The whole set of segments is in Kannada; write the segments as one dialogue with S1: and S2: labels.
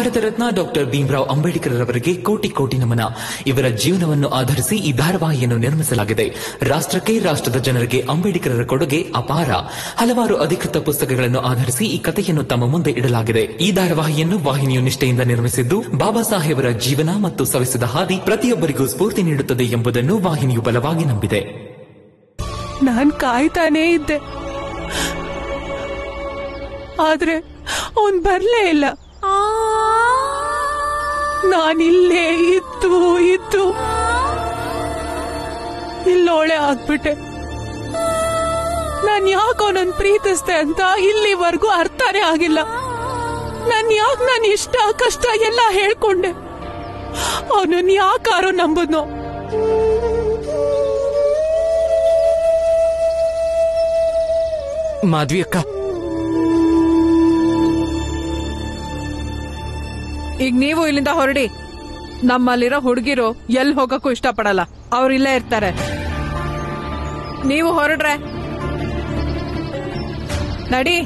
S1: ಭಾರತ ರತ್ನ ಡಾಕ್ಟರ್ ಭೀಮರಾವ್ ಅಂಬೇಡ್ಕರ್ ಅವರಿಗೆ ಕೋಟಿ ಕೋಟಿ ನಮನ. ಇವರ ಜೀವನವನ್ನು ಆಧರಿಸಿ ಈ ಧಾರಾವಾಹಿಯನ್ನು ನಿರ್ಮಿಸಲಾಗಿದೆ. ರಾಷ್ಟ್ರಕ್ಕೆ, ರಾಷ್ಟ್ರದ ಜನರಿಗೆ ಅಂಬೇಡ್ಕರರ ಕೊಡುಗೆ ಅಪಾರ. ಹಲವಾರು ಅಧಿಕೃತ ಪುಸ್ತಕಗಳನ್ನು ಆಧರಿಸಿ ಈ ಕಥೆಯನ್ನು ತಮ್ಮ ಮುಂದೆ ಇಡಲಾಗಿದೆ. ಈ ಧಾರಾವಾಹಿಯನ್ನು ವಾಹಿನಿಯು ನಿಷ್ಠೆಯಿಂದ ನಿರ್ಮಿಸಿದ್ದು, ಬಾಬಾ ಸಾಹೇಬರ ಜೀವನ ಮತ್ತು ಸವಿಸಿದ ಹಾದಿ ಪ್ರತಿಯೊಬ್ಬರಿಗೂ ಸ್ಫೂರ್ತಿ ನೀಡುತ್ತದೆ ಎಂಬುದನ್ನು ವಾಹಿನಿಯು ಬಲವಾಗಿ ನಂಬಿದೆ.
S2: ನಾನ್ ಕಾಯ್ತಾನೇ ಇದ್ದೆ, ಆದ್ರೆ ಅವನ್ ಬರ್ಲೇ ಇಲ್ಲ. ನಾನಿಲ್ಲೇ ಇದ್ದು ಇಲ್ಲೋಳೆ ಆಗ್ಬಿಟ್ಟೆ. ನಾನ್ ಯಾಕೆ ಅವನನ್ನ ಪ್ರೀತಿಸ್ತೆ ಅಂತ ಇಲ್ಲಿವರೆಗೂ ಅರ್ಥನೇ ಆಗಿಲ್ಲ. ನಾನು ಇಷ್ಟ ಕಷ್ಟ ಎಲ್ಲ ಹೇಳ್ಕೊಂಡೆ. ಅವನನ್ನ ಯಾಕಾರೋ ನಂಬುದ್ನೋ.
S3: ಮಾಧವಿ ಅಕ್ಕ,
S2: ಈಗ ನೀವು ಇಲ್ಲಿಂದ ಹೊರಡಿ. ನಮ್ಮಲ್ಲಿರೋ ಹುಡುಗಿರು ಎಲ್ಲಿ ಹೋಗಕ್ಕೂ ಇಷ್ಟಪಡಲ್ಲ, ಅವ್ರಿಲ್ಲೇ ಇರ್ತಾರೆ. ನೀವು ಹೊರಡ್ರೆ ನಡಿ.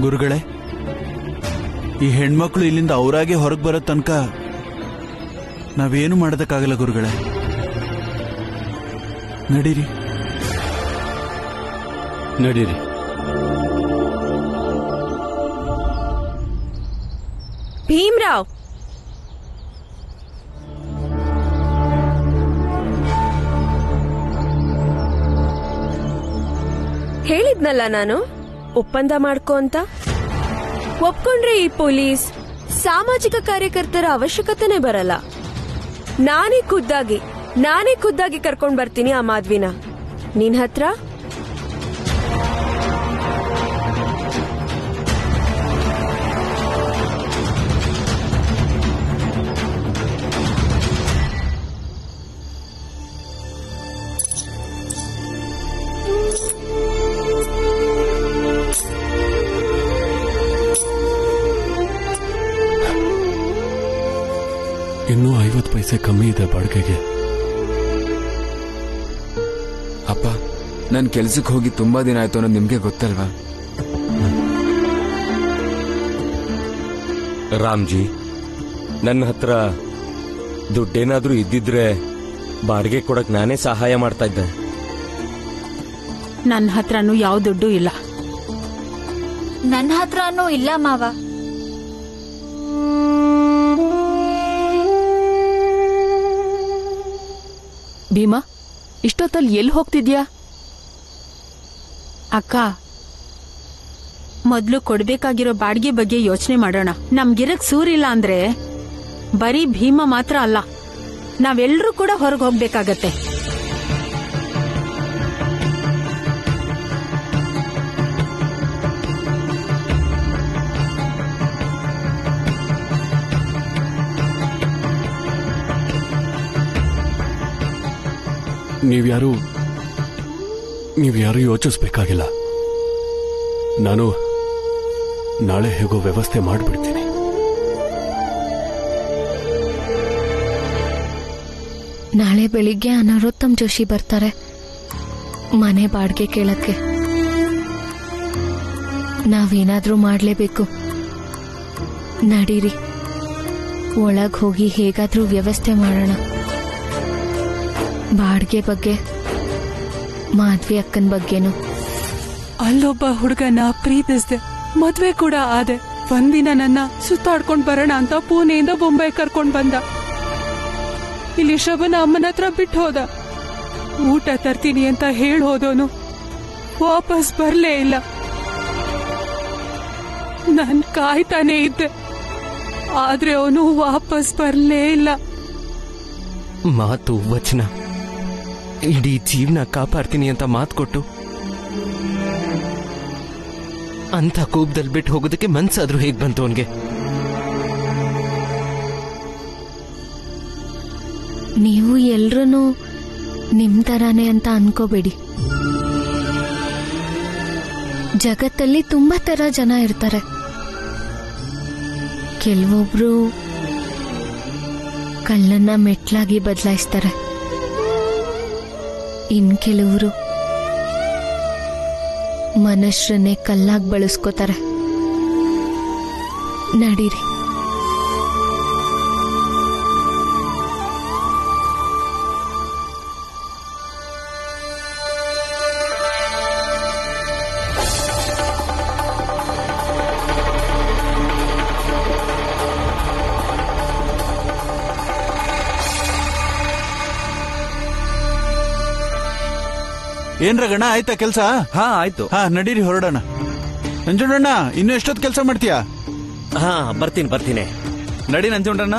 S4: ಗುರುಗಳೇ, ಈ ಹೆಣ್ಮಕ್ಳು ಇಲ್ಲಿಂದ ಅವರಾಗೆ ಹೊರಗೆ ಬರೋ ತನಕ ನಾವೇನು ಮಾಡೋದಕ್ಕಾಗಲ್ಲ ಗುರುಗಳೇ. ನಡೀರಿ
S5: ನಡೀರಿ.
S6: ಭೀಮರಾವ್, ಹೇಳಿದ್ನಲ್ಲ ನಾನು ಒಪ್ಪಂದ ಮಾಡ್ಕೋ ಅಂತ. ಒಪ್ಕೊಂಡ್ರೆ ಈ ಪೊಲೀಸ್ ಸಾಮಾಜಿಕ ಕಾರ್ಯಕರ್ತರ ಅವಶ್ಯಕತೆನೇ ಬರಲ್ಲ. ನಾನೇ ಖುದ್ದಾಗಿ ಕರ್ಕೊಂಡ್ ಬರ್ತೀನಿ ಆ ಮಾಧವಿನ ನಿನ್ ಹತ್ರ.
S5: ಇನ್ನೂ 50 ಪೈಸೆ ಕಮ್ಮಿ ಇದೆ ಬಾಡಿಗೆಗೆ.
S7: ಅಪ್ಪ, ನನ್ ಕೆಲ್ಸಕ್ಕೆ ಹೋಗಿ ತುಂಬಾ ದಿನ ಆಯ್ತು ಅನ್ನೋದು ನಿಮ್ಗೆ ಗೊತ್ತಲ್ವಾ?
S8: ರಾಮ್ಜಿ, ನನ್ನ ಹತ್ರ ದುಡ್ಡೇನಾದ್ರೂ ಇದ್ದಿದ್ರೆ ಬಾಡಿಗೆ ಕೊಡಕ್ ನಾನೇ ಸಹಾಯ ಮಾಡ್ತಾ ಇದ್ದೆ.
S9: ನನ್ನ ಹತ್ರನೂ ಯಾವ ದುಡ್ಡು ಇಲ್ಲ.
S10: ನನ್ನ ಹತ್ರನೂ ಇಲ್ಲ ಮಾವ.
S9: ಭೀಮಾ, ಇಷ್ಟೊತ್ತಲ್ಲಿ ಎಲ್ಲಿ ಹೋಗ್ತಿದ್ಯಾ? ಅಕ್ಕ, ಮೊದ್ಲು ಕೊಡ್ಬೇಕಾಗಿರೋ ಬಾಡಿಗೆ ಬಗ್ಗೆ ಯೋಚನೆ ಮಾಡೋಣ. ನಮ್ಗಿರಕ್ ಸೂರಿಲ್ಲ ಅಂದ್ರೆ ಬರೀ ಭೀಮಾ ಮಾತ್ರ ಅಲ್ಲ, ನಾವೆಲ್ಲರೂ ಕೂಡ ಹೊರಗೆ ಹೋಗ್ಬೇಕಾಗತ್ತೆ.
S5: ನೀವ್ಯಾರು ಯೋಚಿಸ್ಬೇಕಾಗಿಲ್ಲ. ನಾನು ನಾಳೆ ಹೇಗೋ ವ್ಯವಸ್ಥೆ ಮಾಡಿಬಿಡ್ತೀನಿ.
S11: ನಾಳೆ ಬೆಳಿಗ್ಗೆ ಅನರೋತ್ತಮ್ ಜೋಶಿ ಬರ್ತಾರೆ ಮನೆ ಬಾಡಿಗೆ ಕೇಳಕ್ಕೆ. ನಾವೇನಾದ್ರೂ ಮಾಡ್ಲೇಬೇಕು. ನಡೀರಿ, ಒಳಗ್ ಹೋಗಿ ಹೇಗಾದ್ರೂ ವ್ಯವಸ್ಥೆ ಮಾಡೋಣ. ಬಾಡಿಗೆ ಬಗ್ಗೆ, ಮಾಧವಿ ಅಕ್ಕನ ಬಗ್ಗೆನು.
S2: ಅಲ್ಲೊಬ್ಬ ಹುಡುಗನ ಪ್ರೀತಿಸ್ದೆ, ಮದ್ವೆ ಕೂಡ ಆದೆ. ಒಂದಿನ ನನ್ನ ಸುತ್ತಾಡ್ಕೊಂಡ್ ಬರೋಣ ಅಂತ ಪುಣೆಯಿಂದ ಬೊಂಬೈ ಕರ್ಕೊಂಡ್ ಬಂದ. ಇಲ್ಲಿ ಶಬನ ಅಮ್ಮನ ಹತ್ರ ಬಿಟ್ಟು ಹೋದ. ಊಟ ತರ್ತೀನಿ ಅಂತ ಹೇಳಿ ಹೋದೋನು ವಾಪಸ್ ಬರ್ಲೇ ಇಲ್ಲ. ನಾನ್ ಕಾಯ್ತಾನೆ ಇದ್ದೆ, ಆದ್ರೆ ಅವನು ವಾಪಸ್ ಬರ್ಲೇ ಇಲ್ಲ.
S3: ಮಾತು ವಚನ, ಇಡೀ ಜೀವನ ಕಾಪಾಡ್ತೀನಿ ಅಂತ ಮಾತು ಕೊಟ್ಟು ಅಂತ ಕೋಪದಲ್ಲಿ ಬಿಟ್ಟು ಹೋಗೋದಕ್ಕೆ ಮನ್ಸಾದ್ರೂ ಹೇಗ್ ಬಂತು ಅವನ್ಗೆ?
S11: ನೀವು ಎಲ್ರೂ ನಿಮ್ ತರಾನೇ ಅಂತ ಅನ್ಕೋಬೇಡಿ. ಜಗತ್ತಲ್ಲಿ ತುಂಬಾ ತರ ಜನ ಇರ್ತಾರೆ. ಕೆಲವೊಬ್ರು ಕಲ್ಲನ್ನ ಮೆಟ್ಲಾಗಿ ಬದಲಾಯಿಸ್ತಾರೆ, ಇನ್ ಕೆಲವರು ಮನುಷ್ಯರನ್ನೇ ಕಲ್ಲಾಗಿ ಬಳಸ್ಕೋತಾರೆ. ನಡೀರಿ.
S4: ಏನ್ ರಗಣ, ಆಯ್ತಾ ಕೆಲ್ಸ?
S12: ಹಾ ಆಯ್ತು.
S4: ಹಾ ನಡೀರಿ ಹೊರಡೋಣ. ನಂಜುಂಡಣ್ಣ, ಇನ್ನು ಎಷ್ಟೊತ್ತು ಕೆಲಸ ಮಾಡ್ತೀಯಾ?
S13: ಹಾ ಬರ್ತೀನಿ.
S12: ನಡಿ ನಂಜುಂಡಣ್ಣ,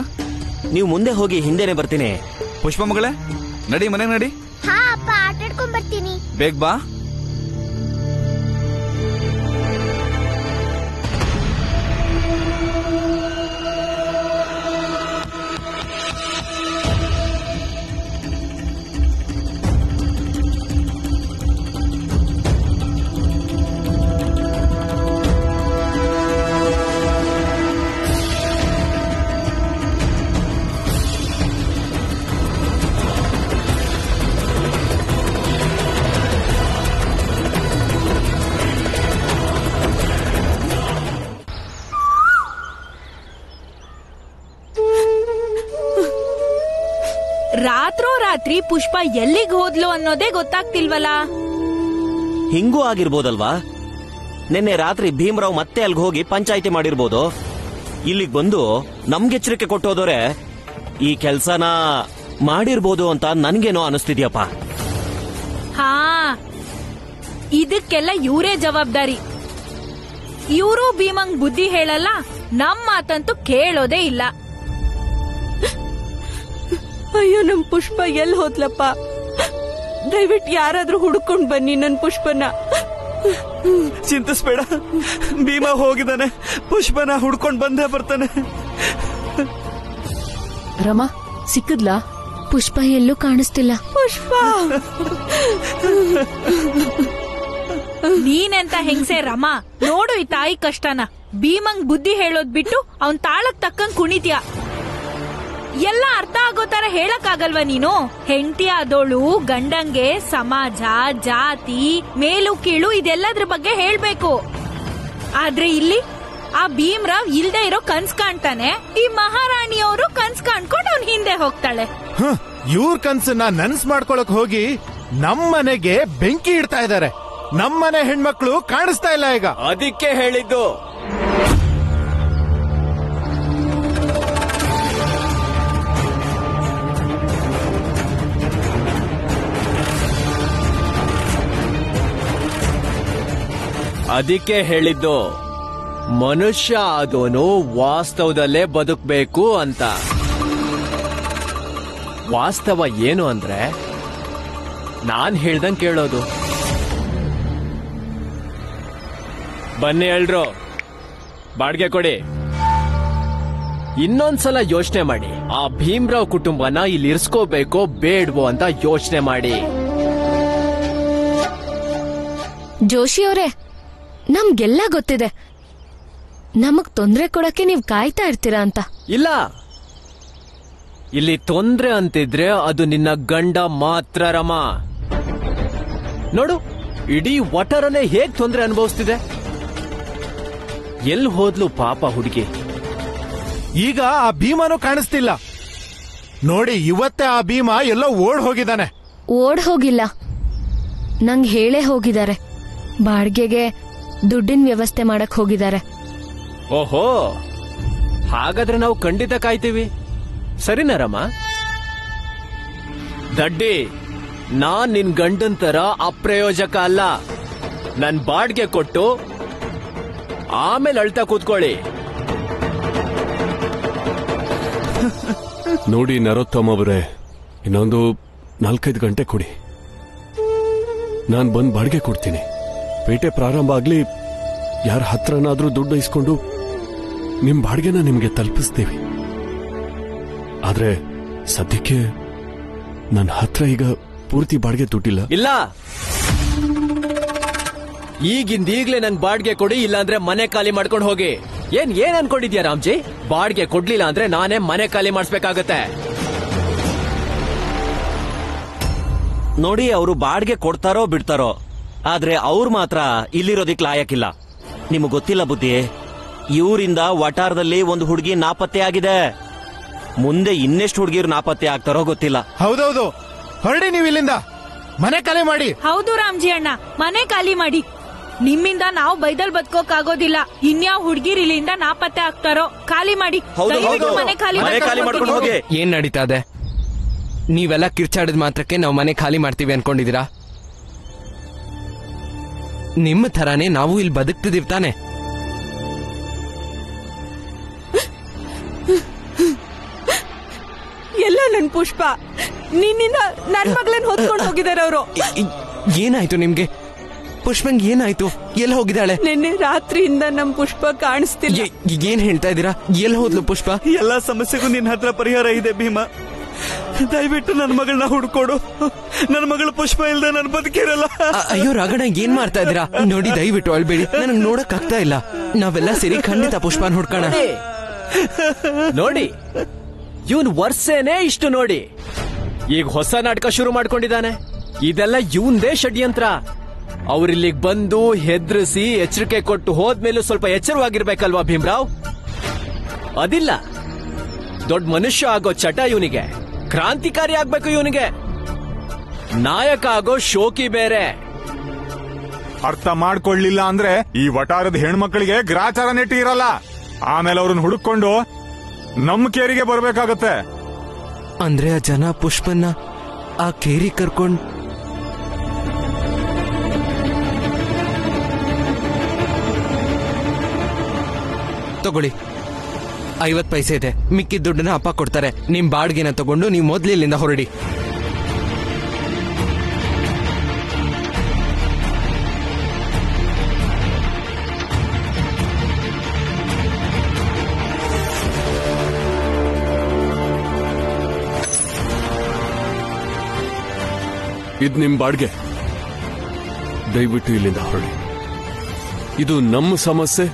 S13: ನೀವು ಮುಂದೆ ಹೋಗಿ ಹಿಂದೆನೆ ಬರ್ತೀನಿ.
S12: ಪುಷ್ಪ ಮಗಳೇ ನಡಿ, ಮನೆಗೆ ನಡಿ.
S14: ಹಾ ಅಪ್ಪ, ಆಟಾಡ್ಕೊಂಡ್ ಬರ್ತೀನಿ.
S12: ಬೇಗ ಬಾ.
S9: ರಾತ್ರಿ ಪುಷ್ಪ ಎಲ್ಲಿಗೆ ಹೋದ್ಲು ಅನ್ನೋದೇ ಗೊತ್ತಾಗ್ತಿಲ್ವಲ್ಲ.
S13: ಹಿಂಗೂ ಆಗಿರ್ಬೋದಲ್ವಾ? ನಿನ್ನೆ ರಾತ್ರಿ ಭೀಮರಾವ್ ಮತ್ತೆ ಅಲ್ಗ್ ಹೋಗಿ ಪಂಚಾಯಿತಿ ಮಾಡಿರ್ಬೋದು. ಇಲ್ಲಿಗೆ ಬಂದು ನಮ್ಗೆಚ್ಚರಿಕೆ ಕೊಟ್ಟೋದವ್ರೆ ಈ ಕೆಲ್ಸನ ಮಾಡಿರ್ಬೋದು ಅಂತ ನನ್ಗೇನೋ ಅನಿಸ್ತಿದ್ಯಪ್ಪ.
S9: ಹಾ, ಇದಕ್ಕೆಲ್ಲ ಇವರೇ ಜವಾಬ್ದಾರಿ. ಇವರು ಭೀಮಂಗ್ ಬುದ್ಧಿ ಹೇಳಲ್ಲ, ನಮ್ ಮಾತಂತೂ ಕೇಳೋದೇ ಇಲ್ಲ.
S6: ಅಯ್ಯೋ, ನಮ್ ಪುಷ್ಪ ಎಲ್ಲಿ ಹೋದ್ಲಪ್ಪ? ದಯವಿಟ್ಟು ಯಾರಾದ್ರೂ ಹುಡ್ಕೊಂಡ್ ಬನ್ನಿ ನನ್ ಪುಷ್ಪನ.
S12: ಚಿಂತಿಸ್ಬೇಡ, ಭೀಮಾ ಹೋಗಿದ್ದಾನೆ. ಪುಷ್ಪನ ಹುಡ್ಕೊಂಡ್ ಬಂದೇ ಬರ್ತಾನೆ.
S11: ರಮಾ ಸಿಕ್ಕದ್ಲಾ? ಪುಷ್ಪ ಎಲ್ಲೂ ಕಾಣಿಸ್ತಿಲ್ಲ.
S6: ಪುಷ್ಪ
S9: ನೀನೆಂತ ಹೆಂಗ್ಸೆ ರಮಾ, ನೋಡು ಈ ತಾಯಿ ಕಷ್ಟನ. ಭೀಮಂಗ್ ಬುದ್ಧಿ ಹೇಳೋದ್ ಬಿಟ್ಟು ಅವನ್ ತಾಳಕ್ ತಕ್ಕಂಗ್ ಕುಣಿತ್ಯ. ಎಲ್ಲ ಅರ್ಥ ಆಗೋ ತರ ಹೇಳಕ್ ಆಗಲ್ವಾ ನೀನು? ಹೆಂಡತಿ ಆದೋಳು ಗಂಡಂಗೆ ಸಮಾಜ, ಜಾತಿ, ಮೇಲು ಕೀಳು ಇದೆಲ್ಲದ್ರ ಬಗ್ಗೆ ಹೇಳ್ಬೇಕು. ಆದ್ರೆ ಇಲ್ಲಿ ಆ ಭೀಮರಾವ್ ಇಲ್ದೇ ಇರೋ ಕನ್ಸ್ ಕಾಣ್ತಾನೆ. ಈ ಮಹಾರಾಣಿಯವರು ಕನ್ಸ್ ಕಾಣ್ಕೊಂಡು ಅವ್ನ್ ಹಿಂದೆ ಹೋಗ್ತಾಳೆ.
S15: ಇವ್ರ ಕನ್ಸನ್ನ ನನ್ಸ್ ಮಾಡ್ಕೊಳಕ್ ಹೋಗಿ ನಮ್ಮನೆಗೆ ಬೆಂಕಿ ಇಡ್ತಾ ಇದಾರೆ. ನಮ್ಮನೆ ಹೆಣ್ಮಕ್ಳು ಕಾಣಿಸ್ತಾ ಇಲ್ಲ ಈಗ.
S8: ಅದಕ್ಕೆ ಹೇಳಿದ್ದು. ಮನುಷ್ಯ ಆದೋನು ವಾಸ್ತವದಲ್ಲೇ ಬದುಕಬೇಕು ಅಂತ. ವಾಸ್ತವ ಏನು ಅಂದ್ರೆ ನಾನ್ ಹೇಳ್ದಂಗ್ ಕೇಳೋದು. ಬನ್ನಿ ಎಲ್ರು, ಬಾಡ್ಗೆ ಕೊಡಿ. ಇನ್ನೊಂದ್ಸಲ ಯೋಚನೆ ಮಾಡಿ, ಆ ಭೀಮರಾವ್ ಕುಟುಂಬನ ಇಲ್ಲಿ ಇರ್ಸ್ಕೋಬೇಕೋ ಬೇಡ್ವೋ ಅಂತ ಯೋಚನೆ ಮಾಡಿ.
S11: ಜೋಶಿ ಅವರೇ, ನಮ್ಗೆಲ್ಲ ಗೊತ್ತಿದೆ. ನಮಗ್ ತೊಂದ್ರೆ ಕೊಡಕ್ಕೆ ನೀವ್ ಕಾಯ್ತಾ ಇರ್ತೀರಾ ಅಂತ.
S8: ಇಲ್ಲ, ಇಲ್ಲಿ ತೊಂದ್ರೆ ಅಂತಿದ್ರೆ ಅದು ನಿನ್ನ ಗಂಡ ಮಾತ್ರ ರಮಾ. ನೋಡು, ಇಡೀ ವಟರನೆ ಹೇಗ್ ತೊಂದ್ರೆ ಅನುಭವಿಸ್ತಿದೆ. ಎಲ್ಲಿ ಹೋದ್ಲು ಪಾಪ ಹುಡುಗಿ.
S15: ಈಗ ಆ ಭೀಮನೂ ಕಾಣಿಸ್ತಿಲ್ಲ ನೋಡಿ. ಇವತ್ತೇ ಆ ಭೀಮ ಎಲ್ಲೋ ಓಡ್ ಹೋಗಿದ್ದಾನೆ.
S11: ಓಡ್ ಹೋಗಿಲ್ಲ, ನಂಗ್ ಹೇಳೇ ಹೋಗಿದ್ದಾರೆ. ಬಾಡ್ಗೆಗೆ ದುಡ್ಡಿನ ವ್ಯವಸ್ಥೆ ಮಾಡಕ್ ಹೋಗಿದ್ದಾರೆ.
S8: ಓಹೋ, ಹಾಗಾದ್ರೆ ನಾವು ಖಂಡಿತ ಕಾಯ್ತೀವಿ. ಸರಿನಾ ರಮ? ದಡ್ಡಿ, ನಾನ್ ನಿನ್ ಗಂಡನ್ ತರ ಅಪ್ರಯೋಜಕ ಅಲ್ಲ. ನನ್ ಬಾಡ್ಗೆ ಕೊಟ್ಟು ಆಮೇಲೆ ಅಳ್ತಾ ಕೂತ್ಕೊಳ್ಳಿ.
S5: ನೋಡಿ ನರೋತ್ತಮ ಅವರೇ, ಇನ್ನೊಂದು 4-5 ಗಂಟೆ ಕೊಡಿ. ನಾನ್ ಬಂದ್ ಬಾಡಿಗೆ ಕೊಡ್ತೀನಿ. ಪೇಟೆ ಪ್ರಾರಂಭ ಆಗ್ಲಿ, ಯಾರ ಹತ್ರನಾದ್ರೂ ದುಡ್ಡು ಇಸ್ಕೊಂಡು ನಿಮ್ ಬಾಡಿಗೆನ ನಿಮ್ಗೆ ತಲುಪಿಸ್ತೀವಿ. ಆದ್ರೆ ಸದ್ಯಕ್ಕೆ ನನ್ನ ಹತ್ರ ಈಗ ಪೂರ್ತಿ ಬಾಡಿಗೆ ದುಡ್ಡಿಲ್ಲ.
S8: ಇಲ್ಲ, ಈಗಿಂದೀಗ್ಲೇ ನಂಗೆ ಬಾಡಿಗೆ ಕೊಡಿ, ಇಲ್ಲಾಂದ್ರೆ ಮನೆ ಖಾಲಿ ಮಾಡ್ಕೊಂಡು ಹೋಗಿ. ಏನ್ ಅನ್ಕೊಂಡಿದ್ಯಾ ರಾಮ್ಜಿ? ಬಾಡಿಗೆ ಕೊಡ್ಲಿಲ್ಲ ಅಂದ್ರೆ ನಾನೇ ಮನೆ ಖಾಲಿ ಮಾಡಿಸ್ಬೇಕಾಗತ್ತೆ.
S13: ನೋಡಿ, ಅವರು ಬಾಡಿಗೆ ಕೊಡ್ತಾರೋ ಬಿಡ್ತಾರೋ, ಆದ್ರೆ ಅವ್ರು ಮಾತ್ರ ಇಲ್ಲಿರೋದಿಕ್ ಲಾಯಕ್ಕಿಲ್ಲ. ನಿಮಗ್ ಗೊತ್ತಿಲ್ಲ ಬುದ್ಧಿ, ಇವರಿಂದ ವಟಾರದಲ್ಲಿ ಒಂದು ಹುಡುಗಿ ನಾಪತ್ತೆ ಆಗಿದೆ. ಮುಂದೆ ಇನ್ನೆಷ್ಟು ಹುಡುಗಿರು ನಾಪತ್ತೆ ಆಗ್ತಾರೋ ಗೊತ್ತಿಲ್ಲ.
S15: ಹೌದೌದು, ಹೊರಡಿ ನೀವು ಇಲ್ಲಿಂದ, ಮನೆ ಖಾಲಿ ಮಾಡಿ.
S9: ಹೌದು ರಾಮ್ಜಿ ಅಣ್ಣ, ಮನೆ ಖಾಲಿ ಮಾಡಿ. ನಿಮ್ಮಿಂದ ನಾವು ಬೈದಲ್ ಬದುಕೋಕಾಗೋದಿಲ್ಲ. ಇನ್ಯಾವ ಹುಡುಗಿರ್ ಇಲ್ಲಿಂದ ನಾಪತ್ತೆ ಆಗ್ತಾರೋ ಖಾಲಿ ಮಾಡಿ. ಮನೆ ಖಾಲಿ
S13: ಮಾಡ್ಕೊಂಡು ಹೋಗಿ.
S3: ಏನ್ ನಡೀತಾ ಇದೆ? ನೀವೆಲ್ಲ ಕಿರ್ಚಾಡಿದ ಮಾತ್ರಕ್ಕೆ ನಾವು ಮನೆ ಖಾಲಿ ಮಾಡ್ತೀವಿ ಅನ್ಕೊಂಡಿದೀರಾ? ನಿಮ್ಮ ಥರಾನೇ ನಾವು ಇಲ್ಲಿ ಬದುಕ್ತಿದೀವಿ ತಾನೆ.
S6: ಎಲ್ಲ ನನ್ ಪುಷ್ಪ, ನಿನ್ನಿಂದ ನನ್ ಮಗಳನ್ನ ಹೊತ್ಕೊಂಡು ಹೋಗಿದಾರೆ ಅವರು.
S3: ಏನಾಯ್ತು ನಿಮ್ಗೆ? ಪುಷ್ಪಂಗ್ ಏನಾಯ್ತು? ಎಲ್ಲಿ ಹೋಗಿದ್ದಾಳೆ?
S6: ನಿನ್ನೆ ರಾತ್ರಿಯಿಂದ ನಮ್ ಪುಷ್ಪ ಕಾಣಿಸ್ತಿಲ್ಲ.
S3: ಏನ್ ಹೇಳ್ತಾ ಇದ್ದೀರಾ? ಎಲ್ಲಿ ಹೋದ್ಲು ಪುಷ್ಪ?
S12: ಎಲ್ಲಾ ಸಮಸ್ಯೆಗೂ ನಿನ್ನ ಹತ್ರ ಪರಿಹಾರ ಇದೆ ಭೀಮಾ. ದಯವಿಟ್ಟು ನನ್ನ ಮಗಳನ್ನ ಹುಡ್ಕೊಡು. ನನ್ನ ಮಗಳು ಪುಷ್ಪ ಇಲ್ದೆ ನನ್ ಬದುಕಿರಲ್ಲ.
S3: ಅಯ್ಯೋ ರಾಗಣ, ಏನ್ ಮಾಡ್ತಾ ಇದ್ದೀರಾ? ನೋಡಿ, ದಯವಿಟ್ಟು ಅಳ್ಬೇಡಿ. ನನಗ್ ನೋಡಕ್ ಆಗ್ತಾ ಇಲ್ಲ. ನಾವೆಲ್ಲ ಸೇರಿ ಖಂಡಿತ ಪುಷ್ಪನ್ ಹುಡ್ಕೋಣ.
S8: ನೋಡಿ, ಇವನ್ ವರ್ಷೇನೆ ಇಷ್ಟು ನೋಡಿ. ಈಗ ಹೊಸ ನಾಟಕ ಶುರು ಮಾಡ್ಕೊಂಡಿದ್ದಾನೆ. ಇದೆಲ್ಲ ಇವನ್ದೇ ಷಡ್ಯಂತ್ರ. ಅವ್ರಿಲ್ಲಿಗ್ ಬಂದು ಹೆದ್ರಿಸಿ ಎಚ್ಚರಿಕೆ ಕೊಟ್ಟು ಹೋದ್ಮೇಲೂ ಸ್ವಲ್ಪ ಎಚ್ಚರವಾಗಿರ್ಬೇಕಲ್ವಾ ಭೀಮ್ರಾವ್? ಅದಿಲ್ಲ. ದೊಡ್ಡ ಮನುಷ್ಯ ಆಗೋ ಚಟ ಇವನಿಗೆ, ಕ್ರಾಂತಿಕಾರಿ ಆಗ್ಬೇಕು ಇವನಿಗೆ. ನಾಯಕ ಆಗೋ ಶೋಕಿ ಬೇರೆ.
S16: ಅರ್ಥ ಮಾಡ್ಕೊಳ್ಳಿಲ್ಲ ಅಂದ್ರೆ ಈ ವಟಾರದ ಹೆಣ್ಮಕ್ಳಿಗೆ ಗ್ರಾಚಾರ ನೆಟ್ಟಿ ಇರಲ್ಲ. ಆಮೇಲೆ ಅವ್ರನ್ನ ಹುಡುಕೊಂಡು ನಮ್ ಕೇರಿಗೆ ಬರ್ಬೇಕಾಗತ್ತೆ.
S3: ಅಂದ್ರೆ ಆ ಜನ ಪುಷ್ಪನ್ನ ಆ ಕೇರಿ ಕರ್ಕೊಂಡ್ ತಗೊಳ್ಳಿ, 50 ಪೈಸೆ ಇದೆ. ಮಿಕ್ಕಿದ ದುಡ್ಡನ್ನ ಅಪ್ಪ ಕೊಡ್ತಾರೆ. ನಿಮ್ ಬಾಡ್ಗೆನ ತಗೊಂಡು ನೀವು ಮೊದ್ಲು ಇಲ್ಲಿಂದ ಹೊರಡಿ.
S5: ಇದು ನಿಮ್ ಬಾಡ್ಗೆ. ದಯವಿಟ್ಟು ಇಲ್ಲಿಂದ ಹೊರಡಿ. ಇದು ನಮ್ಮ ಸಮಸ್ಯೆ,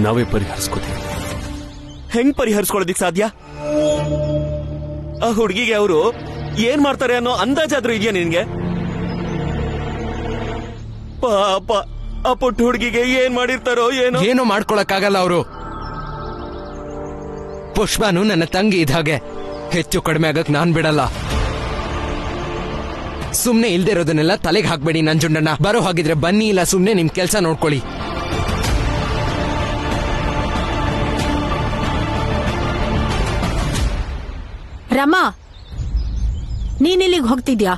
S5: ನಾವೇ ಪರಿಹರಿಸ್ಕೋತೀವಿ.
S13: ಹೆಂಗ್ ಪರಿಹರಿಸ್ಕೊಳ್ಳೋದಿಕ್ ಸಾಧ್ಯ? ಆ ಹುಡುಗಿಗೆ ಅವರು ಏನ್ ಮಾಡ್ತಾರೆ ಅನ್ನೋ ಅಂದಾಜಾದ್ರೂ ಇದೆಯಾ ನಿನ್ಗೆ? ಪಾಪ ಆ ಪುಟ್ಟ ಹುಡುಗಿಗೆ ಏನ್ ಮಾಡಿರ್ತಾರೋ
S3: ಏನೋ ಮಾಡ್ಕೊಳಕ್ಕಾಗಲ್ಲ ಅವರು. ಪುಷ್ಪನು ನನ್ನ ತಂಗಿ ಇದ್ದ ಹಾಗೆ. ಹೆಚ್ಚು ಕಡಿಮೆ ಆಗಕ್ ನಾನ್ ಬಿಡಲ್ಲ. ಸುಮ್ನೆ ಇಲ್ದೇ ಇರೋದನ್ನೆಲ್ಲ ತಲೆಗೆ ಹಾಕ್ಬೇಡಿ ನಂಜುಂಡಣ್ಣ. ಬರೋ ಹಾಗಿದ್ರೆ ಬನ್ನಿ, ಇಲ್ಲ ಸುಮ್ನೆ ನಿಮ್ ಕೆಲ್ಸ ನೋಡ್ಕೊಳ್ಳಿ.
S17: ರಮಾ, ನೀನಿಲ್ಲಿಗೆ ಹೋಗ್ತಿದ್ಯಾ?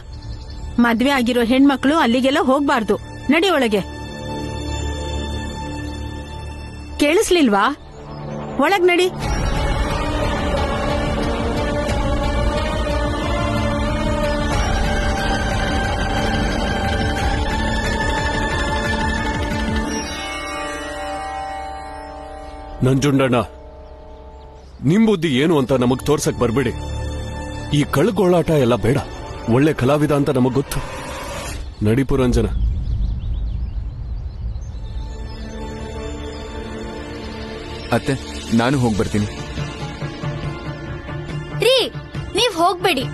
S17: ಮದ್ವೆ ಆಗಿರೋ ಹೆಣ್ಮಕ್ಳು ಅಲ್ಲಿಗೆಲ್ಲ ಹೋಗ್ಬಾರ್ದು. ನಡಿ ಒಳಗೆ. ಕೇಳಿಸ್ಲಿಲ್ವಾ? ಒಳಗ್ ನಡಿ.
S5: ನಂಜುಂಡಣ್ಣ, ನಿಮ್ ಬುದ್ಧಿ ಏನು ಅಂತ ನಮಗ್ ತೋರ್ಸಕ್ ಬರ್ಬೇಡಿ. ಈ ಕಳ್ಗೋಳಾಟ ಎಲ್ಲ ಬೇಡ. ಒಳ್ಳೆ ಕಲಾವಿದ ಅಂತ ನಮಗ್ ಗೊತ್ತು. ನಡಿ ಪುರಂಜನ.
S7: ಅತ್ತೆ, ನಾನು ಹೋಗ್ಬರ್ತೀನಿ.
S10: ರೀ, ನೀವ್ ಹೋಗ್ಬೇಡಿ.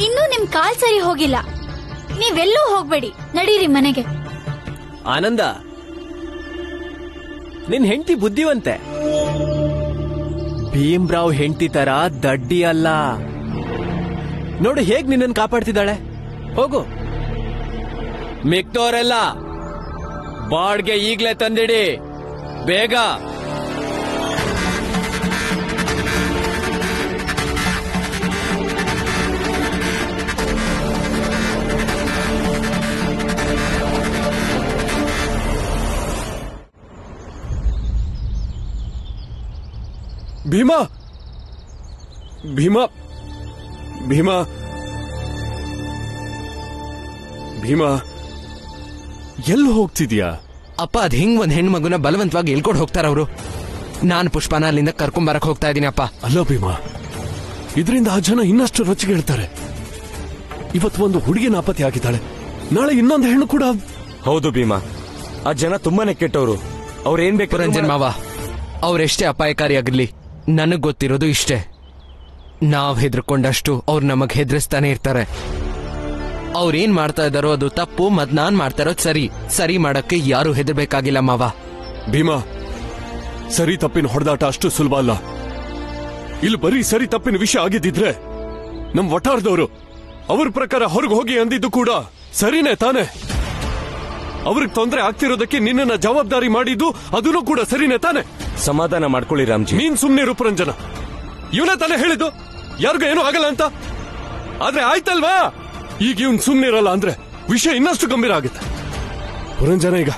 S10: ಇನ್ನೂ ನಿಮ್ ಕಾಲ್ ಸರಿ ಹೋಗಿಲ್ಲ. ನೀವೆಲ್ಲೂ ಹೋಗ್ಬೇಡಿ, ನಡೀರಿ ಮನೆಗೆ.
S8: ಆನಂದ, ನಿನ್ ಹೆಂಡತಿ ಬುದ್ಧಿವಂತೆ. ಭೀಮ್ರಾವ್ ಹೆಂಡತಿ ತರ ದಡ್ಡಿ ಅಲ್ಲ. ನೋಡು ಹೇಗ್ ನಿನ್ನನ್ನು ಕಾಪಾಡ್ತಿದ್ದಾಳೆ. ಹೋಗು. ಮಿಕ್ತೋರೆಲ್ಲ ಬಾಡ್ಗೆ ಈಗ್ಲೇ ತಂದಿಡಿ, ಬೇಗ.
S5: ಭೀಮಾ, ಭೀಮಾ, ಭೀಮಾ, ಭೀಮಾ, ಎಲ್ಲಿ ಹೋಗ್ತಿದ್ಯಾ?
S3: ಅಪ್ಪ, ಅದ್ ಹಿಂಗ್ ಒಂದ್ ಹೆಣ್ಮಗುನ ಬಲವಂತವಾಗಿ ಎಲ್ಕೊಂಡು ಹೋಗ್ತಾರ ಅವರು. ನಾನ್ ಪುಷ್ಪನ ಅಲ್ಲಿಂದ ಕರ್ಕೊಂಬರಕ್ ಹೋಗ್ತಾ ಇದೀನಿ ಅಪ್ಪ.
S5: ಅಲ್ಲ ಭೀಮಾ, ಇದರಿಂದ ಆ ಜನ ಇನ್ನಷ್ಟು ರೊಚ್ಚಿಗೆ ಹೇಳ್ತಾರೆ. ಇವತ್ತು ಒಂದು ಹುಡುಗಿ ನಾಪತ್ತೆ ಆಗಿದ್ದಾಳೆ, ನಾಳೆ ಇನ್ನೊಂದು ಹೆಣ್ಣು ಕೂಡ.
S13: ಹೌದು ಭೀಮಾ, ಆ ಜನ ತುಂಬಾನೇ ಕೆಟ್ಟವರು. ಅವ್ರೇನ್ ಬೇಕು
S3: ರಂಜನ್ ಮಾವ, ಅವ್ರೆಷ್ಟೇ ಅಪಾಯಕಾರಿಯಾಗಿರ್ಲಿ, ನನಗ್ ಗೊತ್ತಿರೋದು ಇಷ್ಟೇ. ನಾವ್ ಹೆದರ್ಕೊಂಡಷ್ಟು ಅವ್ರು ನಮಗ್ ಹೆದರಿಸ್ತಾನೆ ಇರ್ತಾರೆ. ಅವ್ರೇನ್ ಮಾಡ್ತಾ ಇದಾರೋ ಅದು ತಪ್ಪು, ಮತ್ ನಾನ್ ಮಾಡ್ತಾ ಇರೋದು ಸರಿ. ಸರಿ ಮಾಡಕ್ಕೆ ಯಾರು ಹೆದರ್ಬೇಕಾಗಿಲ್ಲ ಮಾವ.
S5: ಭೀಮಾ, ಸರಿ ತಪ್ಪಿನ ಹೊಡೆದಾಟ ಅಷ್ಟು ಸುಲಭ ಅಲ್ಲ. ಇಲ್ಲಿ ಬರೀ ಸರಿ ತಪ್ಪಿನ ವಿಷಯ ಆಗಿದ್ದಿದ್ರೆ ನಮ್ ವಟಾರದವರು ಅವ್ರ ಪ್ರಕಾರ ಹೊರಗೆ ಹೋಗಿ ಅಂದಿದ್ದು ಕೂಡ ಸರಿನೇ ತಾನೆ. ಅವ್ರಿಗೆ ತೊಂದರೆ ಆಗ್ತಿರೋದಕ್ಕೆ ನಿನ್ನ ಜವಾಬ್ದಾರಿ ಮಾಡಿದ್ದು ಅದನ್ನು ಕೂಡ ಸರಿನೇ ತಾನೆ.
S13: ಸಮಾಧಾನ ಮಾಡ್ಕೊಳ್ಳಿ ರಾಮ್ಜಿ.
S5: ನೀನ್ ಸುಮ್ನೆ ರೂಪರಂಜನ, ಇವನೇ ತಾನೇ ಹೇಳಿದ್ದು ಯಾರಿಗೂ ಏನೂ ಆಗಲ್ಲ ಅಂತ. ಆದ್ರೆ ಆಯ್ತಲ್ವಾ, ಈಗ ಇವನ್ ಸುಮ್ನೆ ಇರಲ್ಲ ಅಂದ್ರೆ ವಿಷಯ ಇನ್ನಷ್ಟು ಗಂಭೀರ ಆಗುತ್ತೆ. ಪುರಂಜನ, ಈಗ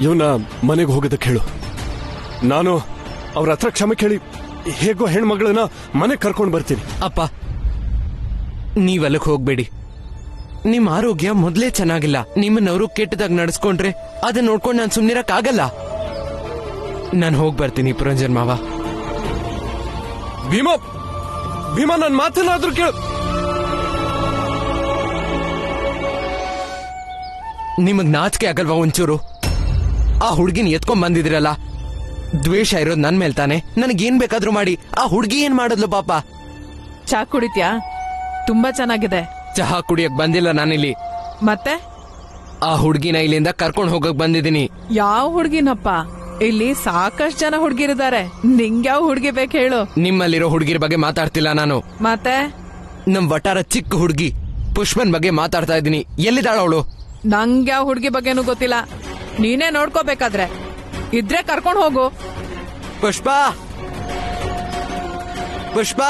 S5: ಇವನ ಮನೆಗೆ ಹೋಗೋದಕ್ಕೆ ಹೇಳು. ನಾನು ಅವ್ರ ಹತ್ರ ಕ್ಷಮೆ ಕೇಳಿ ಹೇಗೋ ಹೆಣ್ಮಗಳನ್ನ ಮನೆಗೆ ಕರ್ಕೊಂಡು ಬರ್ತೀನಿ.
S3: ಅಪ್ಪ, ನೀವಲ್ಲಿಗೆ ಹೋಗ್ಬೇಡಿ. ನಿಮ್ ಆರೋಗ್ಯ ಮೊದ್ಲೇ ಚೆನ್ನಾಗಿಲ್ಲ. ನಿಮ್ಮನ್ನವರು ಕೆಟ್ಟದಾಗ ನಡೆಸ್ಕೊಂಡ್ರೆ ಅದನ್ನ ನೋಡ್ಕೊಂಡು ನಾನು ಸುಮ್ನಿರಕ್ಕಾಗಲ್ಲ. ನಾನು ಹೋಗ್ ಬರ್ತೀನಿ ಪುರಂಜನ್ ಮಾವ.
S5: ಭೀಮಾ, ಭೀಮಾ, ನನ್ನ ಮಾತನ್ನಾದ್ರೂ ಕೇಳು.
S3: ನಿಮಗ್ ನಾಚಿಕೆ ಆಗಲ್ವಾ ಒಂಚೂರು? ಆ ಹುಡ್ಗಿನ ಎತ್ಕೊಂಡ್ ಬಂದಿದ್ರಲ್ಲ, ದ್ವೇಷ ಇರೋದು ನನ್ ಮೇಲ್ ತಾನೆ. ನನಗೇನ್ ಬೇಕಾದ್ರೂ ಮಾಡಿ. ಆ ಹುಡ್ಗಿ ಏನ್ ಮಾಡಿದ್ಲು ಪಾಪ?
S2: ಚಾ ಕುಡಿತ್ಯಾ? ತುಂಬಾ ಚೆನ್ನಾಗಿದೆ.
S3: ಚಹಾ ಕುಡಿಯಕ್ ಬಂದಿಲ್ಲ ನಾನಿಲ್ಲಿ.
S2: ಮತ್ತೆ
S3: ಆ ಹುಡ್ಗಿನ ಇಲ್ಲಿಂದ ಕರ್ಕೊಂಡ್ ಹೋಗಕ್ ಬಂದಿದ್ದೀನಿ.
S2: ಯಾವ ಹುಡ್ಗಿನಪ್ಪ? ಇಲ್ಲಿ ಸಾಕಷ್ಟು ಜನ ಹುಡ್ಗಿರಿದ್ದಾರೆ. ನಿಂಗ್ಯಾವ ಹುಡ್ಗಿ ಬೇಕು ಹೇಳು?
S3: ನಿಮ್ಮಲ್ಲಿರೋ ಹುಡ್ಗಿರ ಬಗ್ಗೆ ಮಾತಾಡ್ತಿಲ್ಲ ನಾನು.
S2: ಮತ್ತೆ
S3: ನಮ್ ವಟಾರ ಚಿಕ್ಕ ಹುಡ್ಗಿ ಪುಷ್ಪನ್ ಬಗ್ಗೆ ಮಾತಾಡ್ತಾ ಇದ್ದೀನಿ. ಎಲ್ಲಿದ್ದಾಳ ಅವಳು?
S2: ನಂಗ್ಯಾವ ಹುಡ್ಗಿ ಬಗ್ಗೆನೂ ಗೊತ್ತಿಲ್ಲ. ನೀನೇ ನೋಡ್ಕೋಬೇಕಾದ್ರೆ ಇದ್ರೆ ಕರ್ಕೊಂಡ್ ಹೋಗು.
S3: ಪುಷ್ಪ, ಪುಷ್ಪ,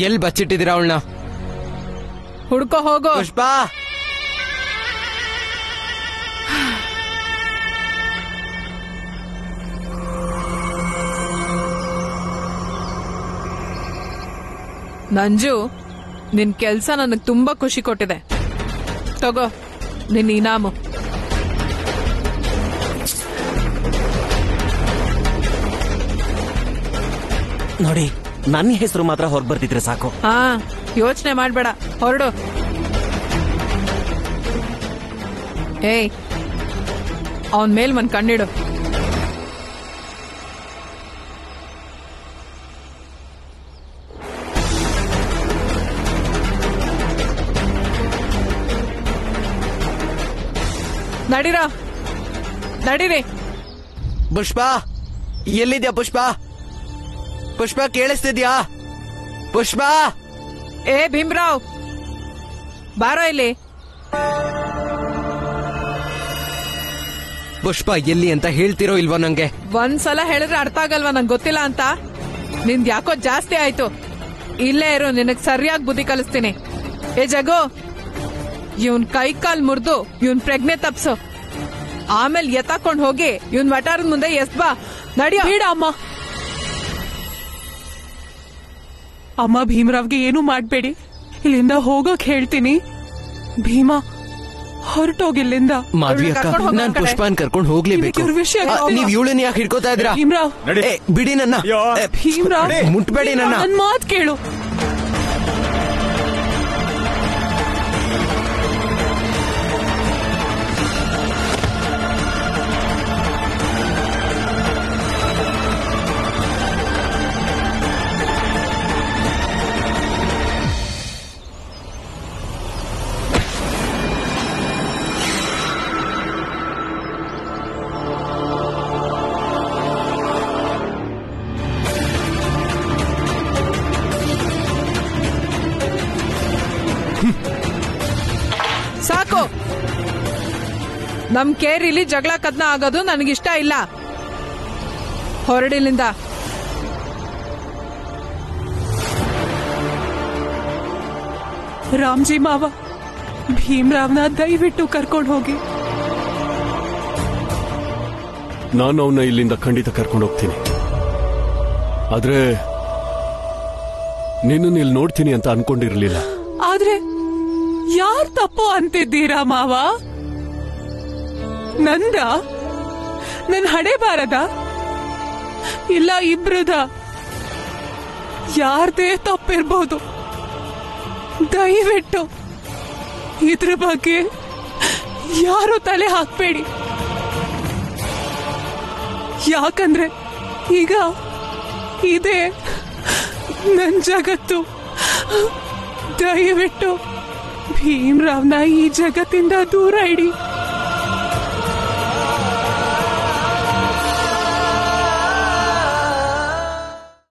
S3: ಎಲ್ ಬಚ್ಚಿಟ್ಟಿದ್ದೀರಾ ಅವಳನ್ನ?
S2: ಹುಡ್ಕೋ ಹೋಗು.
S3: ಪುಷ್ಪ,
S2: ನಂಜು, ನಿನ್ ಕೆಲ್ಸ ನನಗ್ ತುಂಬಾ ಖುಷಿ ಕೊಟ್ಟಿದೆ. ತಗೋ ನಿನ್ ಇನಾಮು.
S13: ನೋಡಿ, ನನ್ನ ಹೆಸರು ಮಾತ್ರ ಹೊರಗೆ ಬರ್ತಿದ್ರೆ ಸಾಕು.
S2: ಹಾ, ಯೋಚನೆ ಮಾಡ್ಬೇಡ, ಹೊರಡು. ಏಯ್, ಅವನ್ ಮೇಲ್ ಒಂದ್ ಕಣ್ಣಿಡು. ನಡೀರಾ, ನಡೀರಿ.
S3: ಪುಷ್ಪ, ಎಲ್ಲಿದ್ಯಾ ಪುಷ್ಪ? ಪುಷ್ಪ, ಕೇಳಿಸ್ತಿದ್ಯಾ? ಪುಷ್ಪ,
S2: ಏ ಭೀಮ್ರಾವ್, ಬಾರೋ ಇಲ್ಲಿ.
S3: ಪುಷ್ಪ ಎಲ್ಲಿ ಅಂತ ಹೇಳ್ತಿರೋ ಇಲ್ವೋ ನಂಗೆ?
S2: ಒಂದ್ಸಲ ಹೇಳಿದ್ರೆ ಅರ್ಥ ಆಗಲ್ವಾ? ನಂಗೆ ಗೊತ್ತಿಲ್ಲ ಅಂತ. ನಿಂದ್ ಯಾಕೋ ಜಾಸ್ತಿ ಆಯ್ತು. ಇಲ್ಲೇ ಇರು, ನಿನಗ್ ಸರಿಯಾಗಿ ಬುದ್ಧಿ ಕಲಿಸ್ತೀನಿ. ಏ ಜಗು, ಇವನ್ ಕೈ ಕಾಲ್ ಮುರಿದು ಇವನ್ ಪ್ರಜ್ಞೆ ತಪ್ಸು. ಆಮೇಲೆ ಎತ್ತಾಕೊಂಡ್ ಹೋಗಿ ಇವನ್ ವಟಾರದ ಮುಂದೆ ಎಸ್ ಬಾ. ನಡಿಯೋ. ಬೇಡ ಅಮ್ಮ. ಅಮ್ಮ, ಭೀಮರಾವ್ಗೆ ಏನು ಮಾಡ್ಬೇಡಿ. ಇಲ್ಲಿಂದ ಹೋಗೋಕ್ ಹೇಳ್ತೀನಿ. ಭೀಮಾ, ಹೊರಟೋಗಿಲ್ಲಿಂದ.
S3: ಮಾಧವಿ ಅಕ್ಕ, ನಾನ್ ಪುಷ್ಪನ್ ಕರ್ಕೊಂಡು ಹೋಗ್ಲೇಬೇಕು. ನೀವ್ ಇವಳನ್ನ ಯಾಕೆ ಹಿಡ್ಕೋತಾ ಇದ್ರಾ?
S2: ಭೀಮರಾವ್,
S3: ಬಿಡಿ ನನ್ನ.
S2: ಭೀಮರಾವ್,
S3: ಮುಟ್ಬೇಡಿ ನನ್ನ.
S2: ನನ್ ಮಾತ್ ಕೇಳು. ಸಾಕು. ನಮ್ ಕೇರಿಲಿ ಜಗಳ ಕದ್ನ ಆಗೋದು ನನಗಿಷ್ಟ ಇಲ್ಲ. ಹೊರಡಿಲಿಂದ. ರಾಮ್ಜಿ ಮಾವ, ಭೀಮ್ರಾವ್ನ ದಯವಿಟ್ಟು ಕರ್ಕೊಂಡು ಹೋಗಿ.
S5: ನಾನು ಅವನ್ನ ಇಲ್ಲಿಂದ ಖಂಡಿತ ಕರ್ಕೊಂಡು ಹೋಗ್ತೀನಿ. ಆದ್ರೆ ನಿನ್ನನ್ನು ಇಲ್ಲಿ ನೋಡ್ತೀನಿ ಅಂತ ಅನ್ಕೊಂಡಿರ್ಲಿಲ್ಲ.
S2: ಆದ್ರೆ ಯಾರ್ ತಪ್ಪು ಅಂತಿದ್ದೀರಾ ಮಾವ? ನಂದ? ನನ್ ಹಣೆ ಬಾರದ? ಇಲ್ಲ ಇಬ್ರದ? ಯಾರ್ದೇ ತಪ್ಪಿರ್ಬೋದು. ದಯವಿಟ್ಟು ಇದ್ರ ಬಗ್ಗೆ ಯಾರು ತಲೆ ಹಾಕ್ಬೇಡಿ. ಯಾಕಂದ್ರೆ ಈಗ ಇದೇ ನನ್ ಜಗತ್ತು. ದಯವಿಟ್ಟು ಭೀಮ್ರಾವ್ನ ಈ ಜಗತ್ತಿಂದ ದೂರ ಇಡಿ.